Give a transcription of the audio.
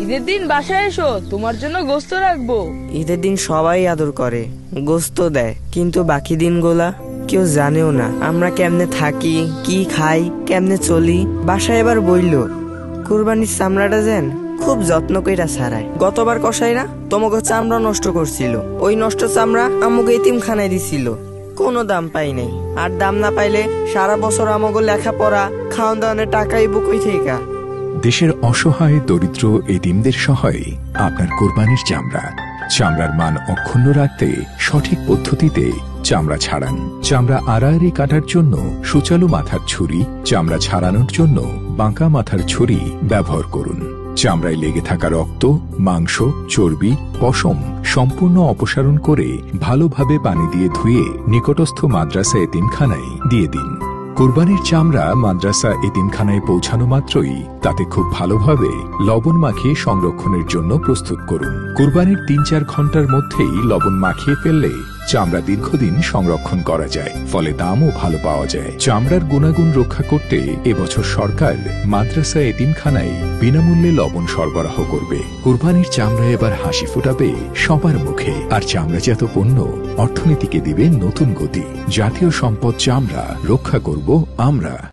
ঈদের দিন বাসায় এসো, তোমার জন্য গোস্ত রাখবো। ঈদের দিন সবাই আদর করে, গোস্ত দেয়, কিন্তু বাকি দিনগুলা কেউ জানেও না আমরা কেমনে থাকি, কি খাই, কেমনে চলি। বাসায় এবার বইল কুরবানির চামড়াটা যেন খুব যত্ন কইরা ছাড়ায়। গতবার কসাইরা তোমাকে চামড়া নষ্ট করছিল, ওই নষ্ট চামড়া আমাকে এতিমখানায় দিছিল, কোনো দাম পাই নাই। আর দাম না পাইলে সারা বছর আমাকে লেখাপড়া খাওয়ান দাওয়ানের টাকাই বুকই থেকে। দেশের অসহায় দরিদ্র এতিমদের সহায়ে আপনার কোরবানির চামড়া। চামড়ার মান অক্ষুণ্ণ রাখতে সঠিক পদ্ধতিতে চামড়া ছাড়ান। চামড়া আড়াআড়ি কাটার জন্য সুচালু মাথার ছুরি, চামড়া ছাড়ানোর জন্য বাঁকা মাথার ছুরি ব্যবহার করুন। চামড়ায় লেগে থাকা রক্ত, মাংস, চর্বি, পশম সম্পূর্ণ অপসারণ করে ভালোভাবে পানি দিয়ে ধুয়ে নিকটস্থ মাদ্রাসা এতিমখানায় দিয়ে দিন। কোরবানির চামড়া মাদ্রাসা এতিমখানায় পৌঁছানো মাত্রই তাতে খুব ভালোভাবে লবণ মাখিয়ে সংরক্ষণের জন্য প্রস্তুত করুন। কোরবানির ৩-৪ ঘন্টার মধ্যেই লবণ মাখিয়ে ফেললে চামড়া দীর্ঘদিন সংরক্ষণ করা যায়, ফলে দামও ভালো পাওয়া যায়। চামড়ার গুণাগুণ রক্ষা করতে এবছর সরকার মাদ্রাসা এতিমখানায় বিনামূল্যে লবণ সরবরাহ করবে। কোরবানির চামড়া এবার হাসি ফোটাবে সবার মুখে, আর চামড়াজাত পণ্য অর্থনীতিকে দিবে নতুন গতি। জাতীয় সম্পদ চামড়া রক্ষা করব আমরা।